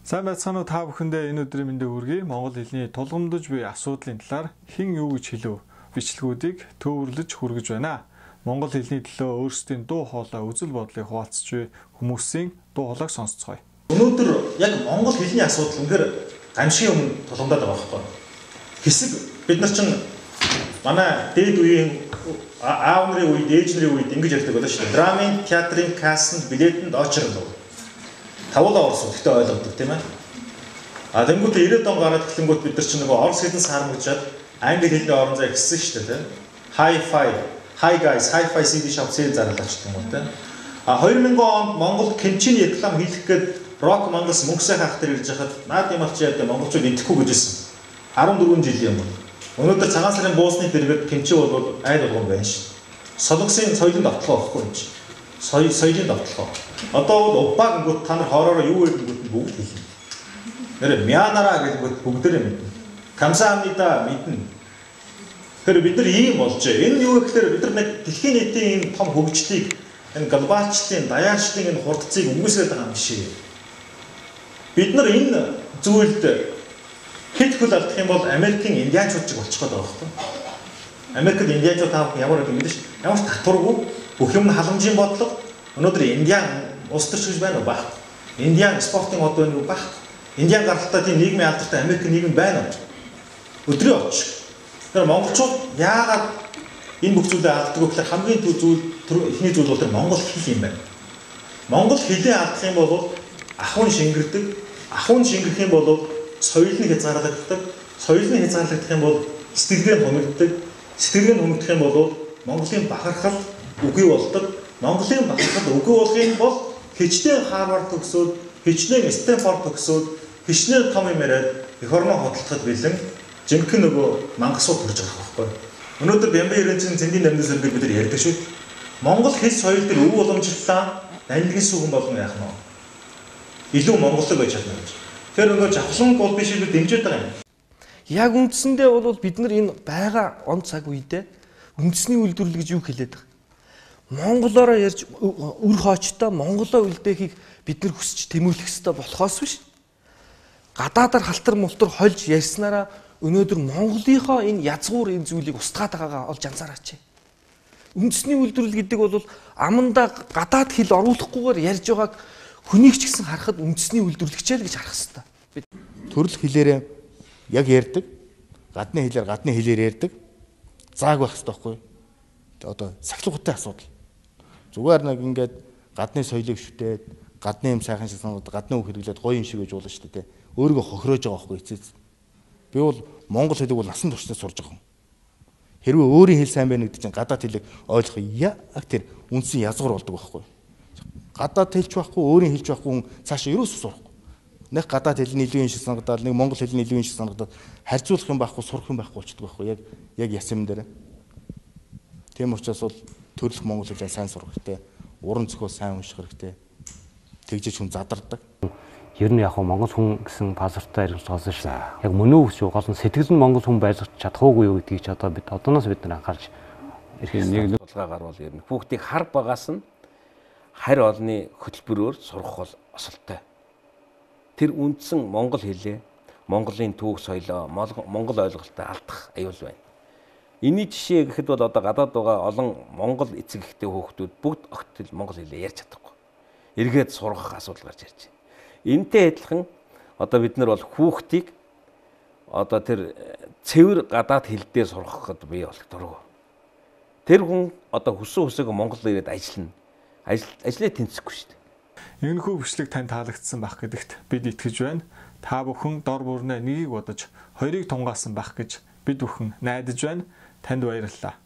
Сайн байцгаана уу та бүхэндээ энэ өдрийн мэндийг хүргэе. Монгол хэлний тулгамдж буй асуудлын талаар хэн юу гэж хэлв бичлэгүүдийг төвөрлөж хүргэж байна. Монгол хэлний төлөө өөрсдийн дуу хоолой үзэл бодлыг хуваалцж буй хүмүүсийн дуу хоолойг сонсцгоё. Өнөөдөр яг монгол хэлний асуудал үнэхээр гамшигын өмнө тулгамдаад байгаа байхгүй. Хэсэг бид нар чинь манай дээд үеийн аав нарын үед, ээж нарын үед ингэж ярьдаг байлаа шүү дээ. Драмын, театрын, кассанд, билетэнд очрол. Тавлаа орсон гэхдээ ойлгодог тийм ээ. А тэнгуүтээ 90-ад он гараад эхлэнгүүт бид нар чинь нөгөө орос хэлэн саармагчаад англи хэлний орон зай гиссэн шүү дээ тийм. Hi guys, hi-fi CD shop sale зарлаач тийм үү тийм. А 2000 онд Монгол кинчийн реклам хийх гээд Rock Mangals мөнгөсөө хаах дээр ирж хахад наад юм алч яа монголчууд идэхгүй гэжсэн. 14 жилийн өмнө. Өнөөдөр цагаан сарын буусны дэргэд кинчи бол айл болгон байна шүү. Солонгосын соёлын давталгаа واخгүй юм чи. Соёлын давталгаа. Одоо бол убаа гингүүт та нар хоороо юу гэдэг бүгд хэлнэ. Нэр Мянара гэдэг бүгдээрээ мэднэ. Камсаамнида мэднэ. Тэр бид нар ийм болжээ. Энэ юу гэхээр бид нар нэг дэлхийн нийтийн ийм том хөгжлийг энэ глобалчлалын даяарчлалын энэ хурдцыг үгүйсгээд байгаа юм шиг. Бид нар энэ зүйлд хэд хөл алдах юм бол Америкийн индианчууд ч болчих гээд байгаа байхгүй. Америкт индианчууд таах ямар юм бэ ш? Ямар ч татваргүй бүх юм халамжийн бодлого. Өнөөдөр индиан улс төрч гэж байна уу баг. Индиан спортын од байна уу баг. Индиан гаралтай тийм нийгмийн алдартай Америк нийгэм байна уу? Өдрийн оч. Тэр монголчууд яагаад энэ бүх зүйлээ алддаг вэ гэхээр хамгийн ихний зүйл бол тэр монгол хэл юм байна. Монгол хэлээ алдах юм бол ахуйн шингэрдэг. Ахуйн шингэрх юм бол соёл нь хязгаарлагддаг. Соёл нь хязгаарлагдах юм бол сэтгэлгээ нь хумигддаг. Сэтгэлгээ нь хумигдах юм бол Монголын бахархал үгүй болдог. Монголын бахархал үгүй болгох бол хичнээн Харвард төгсөөд, хичнээн Стэнфорд төгсөөд, хичнээн том юм яриад эх орноо хөдөлгөхөд бэлэн жинхэнэ нөгөө мангасууд төрж байгаа байхгүй. Өнөөдөр Бямбан Ирэнцгийн зэндийн намнаас бид нар ярьдаг шүү. Монгол хэл соёл төр өв уламжлалаа нандин сүгэн болгон яах нь илүү монголог байж чадна гэж. Тэр нөгөө жавхлан бол биш илүү дэмжиж байгаа юм. Яг үндсэндээ бол бид нар энэ байгаа он цаг үедээ үндэсний үйлдвэрлэл гэж юу хэлээд байгаа. Монголоор ярьж үр хоочтой монголоо үлдээхийг бид нар хүсч тэмүүлэх ёстой болохоос биш. Гадаадаар халтар мултар хольж ярьснараа өнөөдөр Монголынхоо энэ язгуур энэ зүйлийг устгаад байгаагаа олж анзаараач. Үндэсний үйлдвэрлэл гэдэг бол амандаа гадаад хэл оруулахгүйгээр ярьж байгааг хүнийг ч гэсэн харахад үндэсний үйлдвэрлэгчээ л гэж харах хэрэгтэй. Төрөл хэлээрээ яг ярьдаг. Гадны хэлээр ярьдаг. Зааг байх хэрэгтэй байхгүй. Одоо сахилгатай асуудал. Зүгээр нэг ингээд гадны соёлыг шүтээд, гадны юм сайхан шиг санаад, гадны үг хэрэглээд гоё юм шиг гэж уулна шүү дээ. Өөрийгөө хохироож байгаа байхгүй эцэст. Би бол монгол хэлийг бол насан туршдаа сурж байгаа юм. Хэрвээ өөрийн хэл сайн байна гэдэг чинь гадаад хэлийг ойлгох яг тэр үндсэн язгуур болдог байхгүй. Гадаад хэлж байхгүй, өөрийн хэлж байхгүй хүн цаашаа юусоо сурахгүй. Нэг гадаад хэлний илүү юм шиг санагдаад, нэг монгол хэлний илүү юм шиг санагдаад харьцуулах юм байхгүй, сурах юм байхгүй болчихдог байхгүй. Яг ясам дээр. Тийм учраас бол төрөлх монгол хэлээ сайн сурах хэрэгтэй. Уран зохиол сайн унших хэрэгтэй. Тэгжиж хүн задардаг. Ер нь яг монгол хүн гэсэн пассворттой хэрэгж болсон шүү. Яг мөн үү гэж гол нь сэтгэл нь монгол хүн байж чадахгүй юу гэдгийг ч одоо бид одооноос бид нар анхаарч ирэх нэг толгой гарвал ер нь хүүхдийг хар багаас нь харь олны хөтөлбөрөөр сурах бол осолтой. Тэр үндсэн монгол хэлээ, Монголын түүх соёлоо, монгол ойлголтоо алдах аюул байна. Эний жишээ гэхэд бол одоо гадаад байгаа олон монгол эцэг эхтэй хүүхдүүд бүгд огт монгол хэлээ ярьж чадахгүй. Эргээд сурах асуудал гарч ирж байна. Энтэй адилхан одоо бид нар бол хүүхдийг одоо тэр цэвэр гадаад хэл дээр сургахад бий болох дургу. Тэр хүн одоо хүсээгүй монгол ирээд ажиллана. Ажлаа тэнцэхгүй шүү дээ. Энэхүү бичлэг тань таалагдсан байх гэдэгт бид итгэж байна. Та бүхэн дор бүрнээ нэгийг бодож хоёрыг тунгаасан байх гэж бид бүхэн найдаж байна. Танд баярлалаа.